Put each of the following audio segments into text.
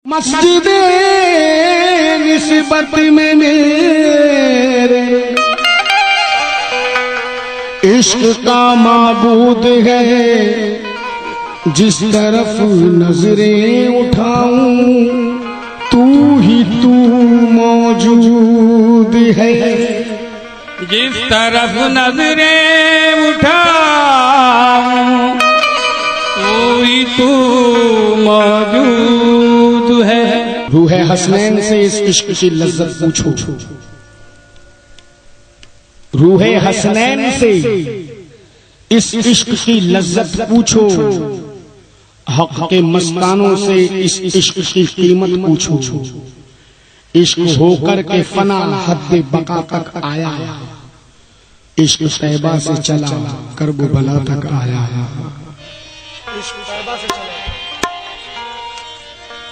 मस्जिद निस्बत में मेरे इश्क का माबूद है, जिस तरफ नजरें उठाऊं तू ही तू मौजूद है। जिस तरफ नजरें उठाऊं तू ही तू मौजूद है। रूहे हसनैन से इस इश्क की लज्जत पूछो, रूहे हसनैन से इस इश्क की लज्जत पूछो, हक के मस्तानों से इस इश्क की कीमत पूछो। इश्क होकर के फना हद बका तक आया, इश्क तैबा से चला करब बला तक आया।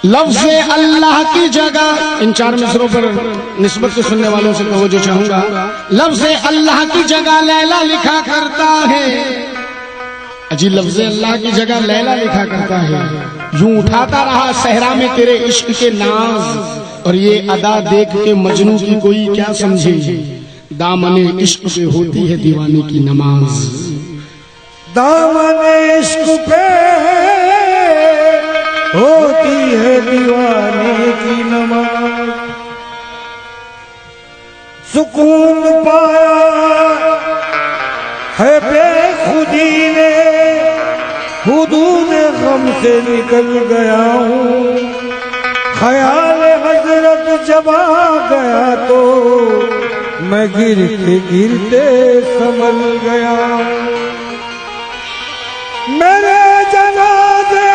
लफ्ज़ अल्लाह की जगह इन 4 मिसरों पर निस्बत के सुनने वालों से तवज्जो चाहूंगा। लफ्ज़ अल्लाह की जगह लैला लिखा करता है, अजी लफ्ज़ अल्लाह की जगह लैला लिखा करता है। यूं उठाता रहा सहरा में तेरे इश्क के नाज, और ये अदा देख के मजनू की कोई क्या समझे, दामने इश्क पे होती है दीवाने की नमाज। दामने इश्क पे होती है दीवाने की नमाज। सुकून पाया है बेखुदी ने, हुदूद गम से निकल गया हूँ। ख्याल हजरत जब आ गया तो मैं गिरते गिरते संभल गया हूँ। मेरे जनाजे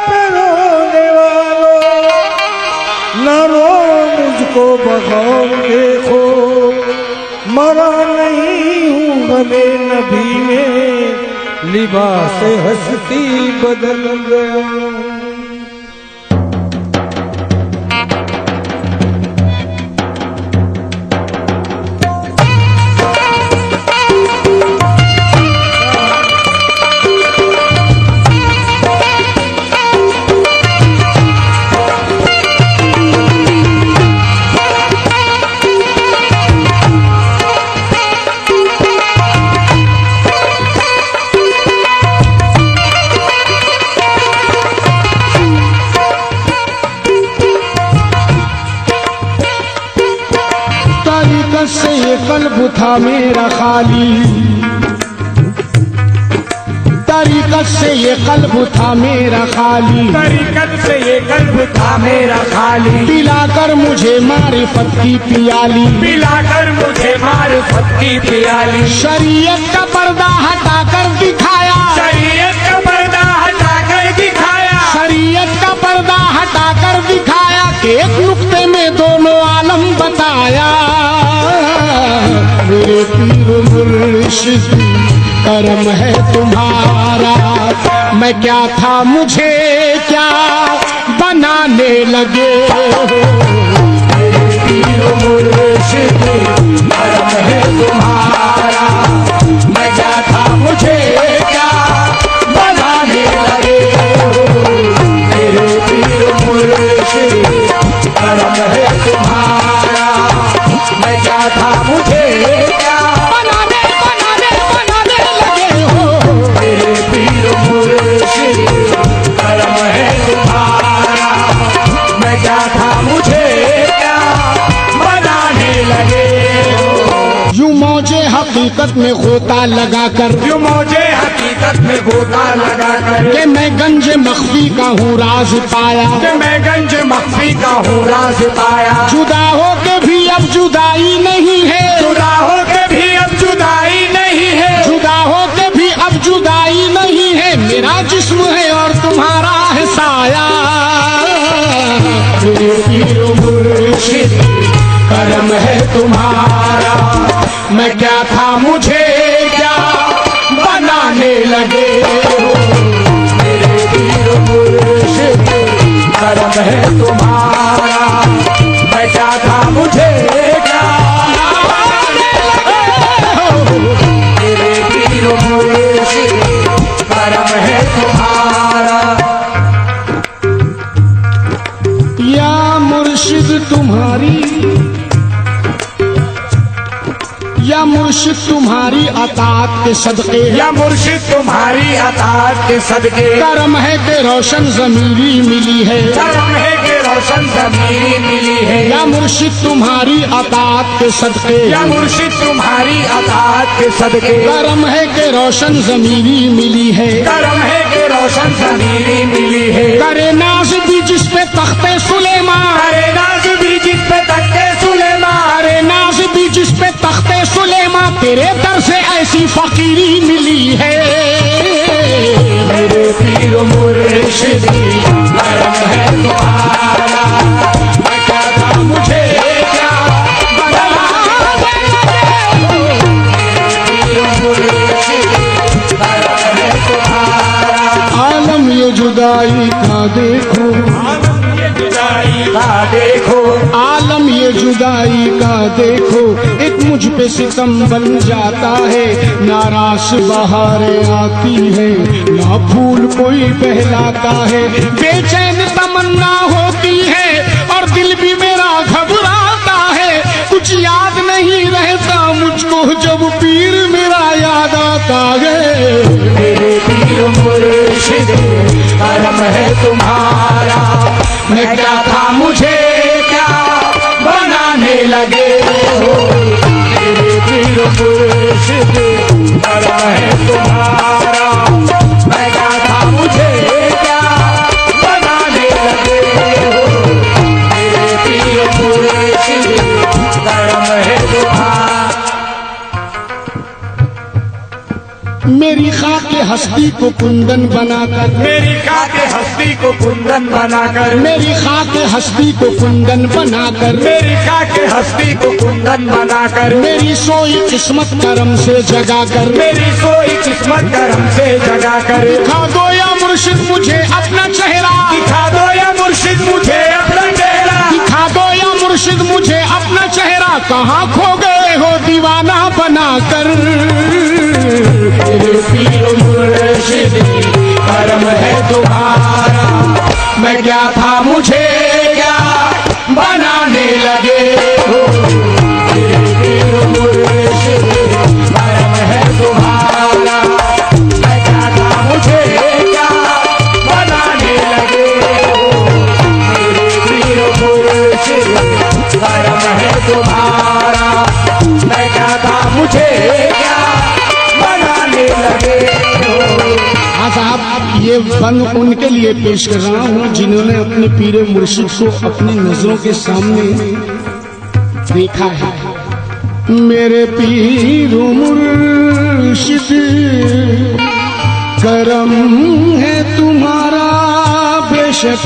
पे रोने वालों न रो मुझको बगाओ देखो, मरा नहीं हूँ गमे नबी में, लिबास हस्ती बदल गया। से ये कल्ब था मेरा खाली, तरीकत से ये कल्ब था मेरा खाली, तरीकत से ये कल्ब था मेरा खाली। पिलाकर मुझे मारिफत की पियाली, पिलाकर मुझे मारिफत की पियाली। शरीयत का पर्दा हटाकर दिखाया, शरीयत का पर्दा हटाकर दिखाया, शरीयत का पर्दा हटाकर दिखाया कि एक नुक्ते में दोनों आलम बताया। मेरे पीर मुर्शिद करम है तुम्हारा, मैं क्या था मुझे क्या बनाने लगे। मेरे पीर मुर्शिद करम है तुम्हारा, मैं क्या था मुझे क्या बनाने लगे। मेरे पीर मुर्शिद करम है तुम्हारा, मैं क्या था मुझे क्या बनाने लगे हो। मेरे पीर मुर्शिद करम है तुम्हारा, मैं क्या था मुझे क्या बनाने लगे हो। यूं मौजे हकीकत में गोता लगाकर, यूं मौजे हकीकत में गोता लगाकर, कि मैं गंज मख्फी का हूँ राज पाया, कि मैं गंज मख्फी का हूँ राज पाया। जुदा हो के भी अब जुदाई नहीं है, जुदा हो के भी अब जुदाई नहीं है, जुदा हो के भी अब जुदाई नहीं है। मेरा जिस्म है और तुम्हारा है साया। मेरे पीर मुर्शिद करम है तुम्हारा, मैं क्या था मुझे क्या बनाने लगे हो। मेरे पीर मुर्शिद करम है तुम्हारा, मैं क्या था मुझे क्या बनाने लगे हो। मेरे पीर मुर्शिद करम है तुम्हारा। मुर्शिद तुम्हारी, या मुर्शिद तुम्हारी अतात के सदके, या मुर्शिद तुम्हारी अतात के सदके करम है कि रोशन ज़मीरी मिली है, करम है कि रोशन ज़मीरी मिली है। या मुर्शिद तुम्हारी अतात के सदके, या मुर्शिद तुम्हारी अतात के सदके करम है कि रोशन ज़मीरी मिली है, करम है कि रोशन ज़मीरी मिली है। करे नाज भी जिस पे तख्ते सुलेमान, करे नाज भी जिस पे तख्ते सुलेमान, करे नाज भी जिस पे तख्ते सुलेमान, तेरे दर से ऐसी फकीरी मिली है। मेरे पीर मुर्शिद करम है तुम्हारा, मैं क्या था मुझे क्या बना दे। पीर मुर्शिद करम है तुम्हारा, आलम ये जुदाई का देखो, ये जुदाई का देखो, आलम ये जुदाई का देखो, एक मुझ पे सितम बन जाता है, नाराज बहारें आती है, ना फूल कोई बहलाता है, बेचैन तमन्ना होती है और दिल भी मेरा घबराता है, कुछ याद नहीं रहता मुझको जब पीर मेरा याद आता है। मेरे पीर मुर्शिद करम है तुम्हारा, मैं क्या था मुझे क्या बनाने लगे हो। मेरे पीर मुर्शिद करम है तुम्हारा, मैं क्या था मुझे क्या बनाने लगे हो। मेरे पीर मुर्शिद करम है तुम्हारा, मेरी खाके हस्ती को कुंदन बनाकर, मेरी खाके हस्ती को कुंदन बनाकर, मेरी खाके हस्ती को कुंदन बनाकर, मेरी खाके हस्ती को कुंदन बनाकर, मेरी सोई किस्मत करम से जगाकर, मेरी सोई किस्मत करम से जगाकर, दिखा दो या मुर्शिद मुझे अपना चेहरा, दिखा दो या मुर्शिद मुझे अपना चेहरा, दिखा दो या मुर्शिद मुझे अपना चेहरा, कहाँ खो गए हो दीवाना बनाकर। मेरे पीर मुर्शिद करम है तुम्हारा, मैं क्या था मुझे क्या बनाने लगे हो। मेरे पीर मुर्शिद करम है तुम्हारा, मैं क्या था मुझे क्या बनाने लगे हो। मेरे पीर मुर्शिद करम है तुम्हारा, मैं क्या था मुझे क्या बनाने लगे हो। हाँ साहब, ये बंद उनके लिए पेश कर रहा हूँ जिन्होंने अपने पीरे मुर्शिद को अपनी नजरों के सामने देखा है। मेरे पीर मुर्शिद करम है तुम्हारा, बेशक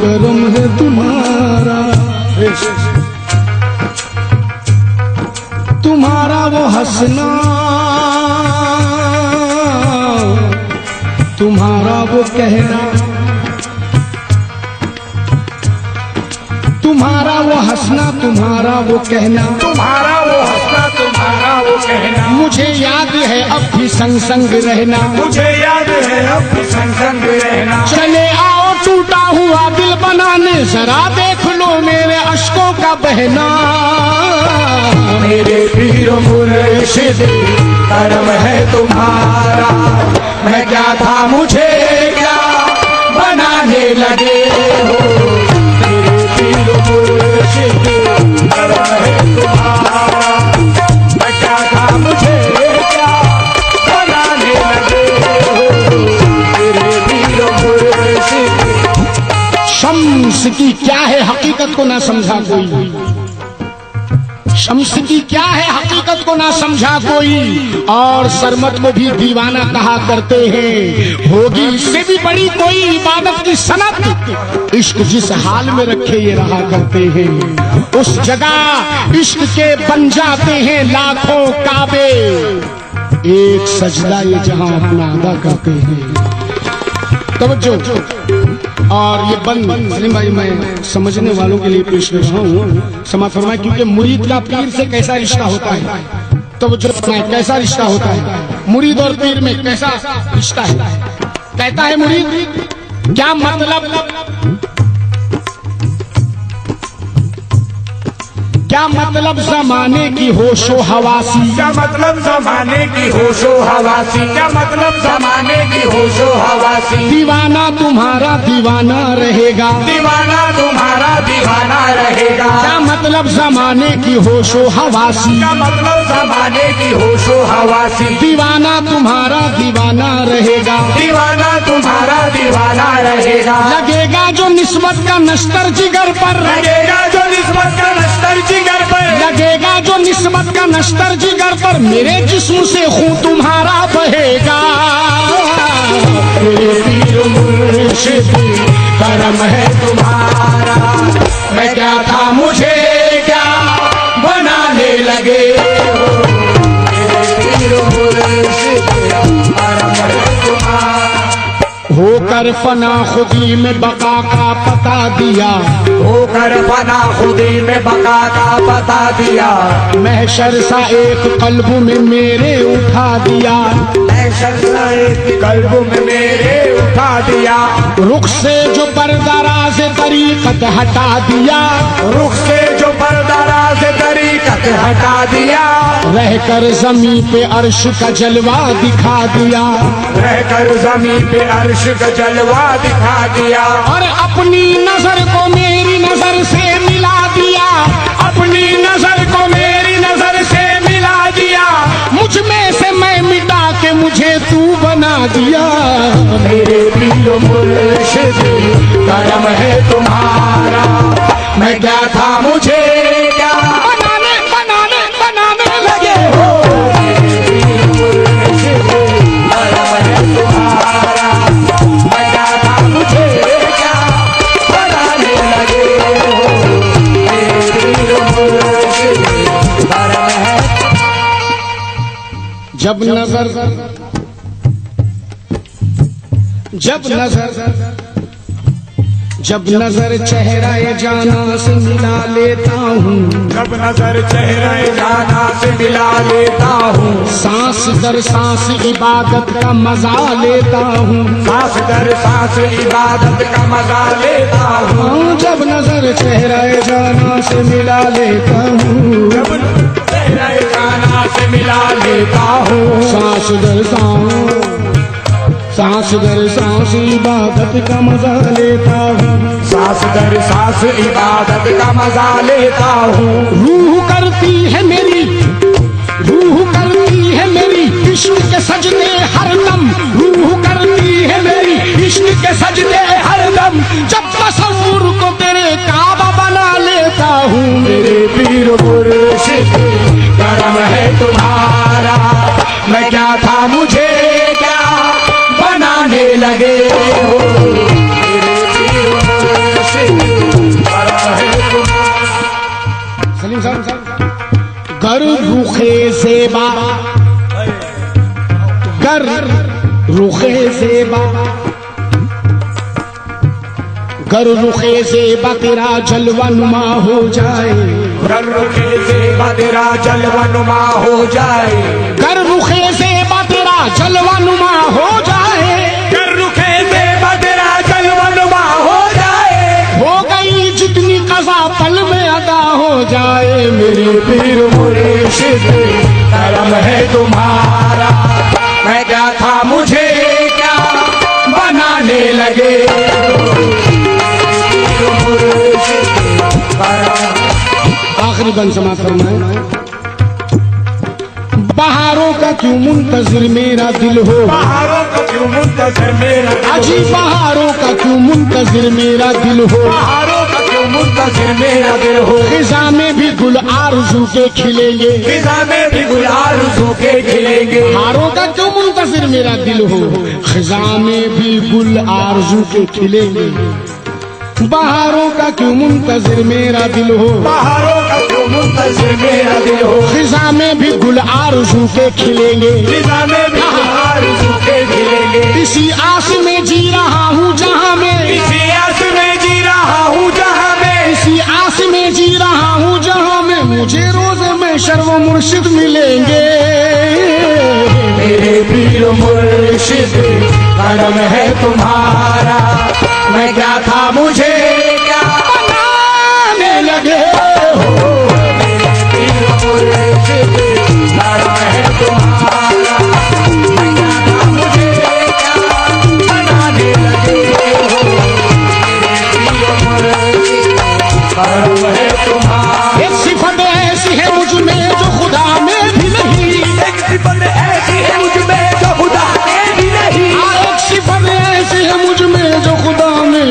करम है तुम्हारा, तुम्हारा वो हंसना, तुम्हारा वो कहना, तुम्हारा वो हंसना, तुम्हारा वो कहना, तुम्हारा वो हंसना, तुम्हारा वो कहना, मुझे याद है अब भी संग संग रहना, मुझे याद है अब भी संग संग रहना। चले आओ टूटा हुआ दिल बनाने, जरा देख लो मेरे अश्कों का बहना। मेरे पीर मुर्शिद करम है तुम्हारा, मैं क्या था मुझे क्या बनाने लगे हो। मेरे पीर मुर्शिद करम है तुम्हारा, मैं क्या था मुझे क्या बनाने लगे हो। मेरे पीर मुर्शिद। शम्स की क्या है हकीकत को ना समझा कोई, शम्स की क्या है हकीकत को ना समझा कोई, और सरमत को भी दीवाना कहा करते हैं। होगी इससे भी बड़ी कोई इबादत की सनत, इश्क जिस हाल में रखे ये रहा करते हैं, उस जगह इश्क के बन जाते हैं लाखों काबे, एक सजदा ये जहां अपना अदा करते हैं। तवज्जो। और ये बंद सलीम भाई मैं समझने वालों के लिए पेश कर रहा हूँ, समाज फरमाए, क्योंकि मुरीद का पीर से कैसा रिश्ता होता है, तो वो कैसा रिश्ता होता है, मुरीद और पीर में कैसा रिश्ता है। कहता है मुरीद क्या मतलब, क्या मतलब जमाने की होशो हवासी, क्या मतलब जमाने की होशो हवासी, क्या मतलब जमाने की होशो हवासी। दीवाना तुम्हारा दीवाना रहेगा, दीवाना तुम्हारा दीवाना रहेगा। क्या मतलब जमाने की होशो हवासी, क्या मतलब जमाने की होशो हवासी। दीवाना तुम्हारा दीवाना रहेगा, दीवाना तुम्हारा दीवाना रहेगा। लगेगा जो निस्बत का नश्तर जिगर पर, लगेगा जो निस्बत का नश्तर जिगर पर, लगेगा जो निस्बत का नश्तर जिगर पर, मेरे जिस्म से खून तुम्हारा बहेगा। मेरे पीर मुर्शिद करम है तुम्हारा, मैं क्या था मुझे क्या बनाने लगे हो। मेरे पीर मुर्शिद करम है तुम्हारा, होकर फना खुदी में बका का पता दिया, होकर फना खुदी में बका का बता दिया। महशर सा एक कल्ब में मेरे उठा दिया, कल्ब में मेरे उठा दिया। रुख से जो पर्दा राज तरीकत हटा दिया, रुख से जो पर्दा राज तरीकत हटा दिया। रहकर जमी पे अर्श का जलवा दिखा दिया, रहकर जमीन पे अर्श का जलवा दिखा दिया। और अपनी नजर को मेरी नजर से मिला दिया, अपनी नजर को मेरी नजर से मिला दिया। मुझ में से मैं मिटा के मुझे तू बना दिया। मेरे पीर मुर्शिद करम है तुम्हारा, मैं क्या था मुझे क्या बनाने बनाने बनाने लगे हो। मेरे पीर मुर्शिद करम है तुम्हारा, मैं क्या था मुझे क्या बनाने लगे हो। मेरे पीर मुर्शिद करम है। जब नजर जब नजर चेहरा जाना से मिला लेता हूँ, जब नजर चेहरे जाना से मिला लेता हूँ। सांस दर सांस इबादत का मजा लेता हूँ, सांस दर सांस इबादत का मजा लेता हूँ। हाँ, जब नजर चेहरा जाना से मिला लेता हूँ, जब चेहरे जाना से मिला लेता हूँ। सांस दर सांस इबादत का मजा लेता हूँ, सांस दर सांस इबादत का मजा लेता हूँ। रूह करती है मेरी इश्क के सजदे हरदम, रूह करती है मेरी इश्क के सजदे हरदम, जब तसव्वुर को तेरे काबा बना लेता हूँ। मेरे पीर मुर्शिद करम है तुम्हारा, मैं क्या था मुझे क्या बनाने लगे हो। मेरे पीर मुर्शिद करम है तुम्हारा। सलीम साहब, गर रुखे ज़ेबा, गर रुखे ज़ेबा, गर रुखे ज़ेबा तेरा जलवा नुमा हो जाए, गर रुखे ज़ेबा तेरा जलवा नुमा हो जाए। गर रुखे ज़ेबा तेरा जलवा नुमा हो जाए, गर रुखे ज़ेबा तेरा जलवा नुमा हो जाए। हो गई जितनी कज़ा पल में अदा हो जाए। मेरे पीर मुर्शिद करम है तुम्हारा, मैं क्या था मुझे क्या बनाने लगे हो। मेरे पीर मुर्शिद करम। आखिरी बंद समाप्त फरमाए। बहारों का क्यों मुंतजिर मेरा दिल हो, बहारों का क्यों मुंतजिर मेरा दिल हो। अजी बहारों का क्यों मुंतजिर मेरा दिल हो, बहारों का क्यों मुंतजिर मेरा दिल हो। खिजा में भी गुल आरज़ू के खिलेंगे, फिजा में भी गुल आरज़ू के खिलेंगे। बहारों का क्यों मुंतजिर मेरा दिल हो, खिजा में भी गुल आरज़ू के खिलेंगे। बहारों का क्यों मुंतजिर मेरा दिल हो, बहारों का क्यों मुंतजिर मेरा दिल हो। खिजा में भी गुल आरज़ू के खिलेंगे, फिजा में भी गुल आरज़ू के खिलेंगे। इसी आस में जी रहा हूँ जहाँ में, इसी आस में जी रहा हूँ जहाँ में, इसी आस में जी रहा हूँ जहाँ में मुझे रोज़ में शर्व मुर्शिद मिलेंगे। मेरे पीर मुर्शिद करम है तुम्हारा, मैं क्या था मुझे क्या बनाने लगे हो।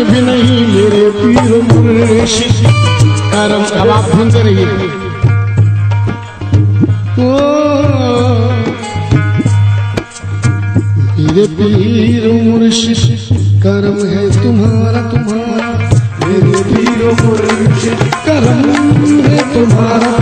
में भी नहीं मेरे पीर मुर्शिद करम। अब आप सुनते रहिए। मेरे पीर मुर्शिद करम है तुम्हारा तुम्हारा, मेरे पीर मुर्शिद करम है तुम्हारा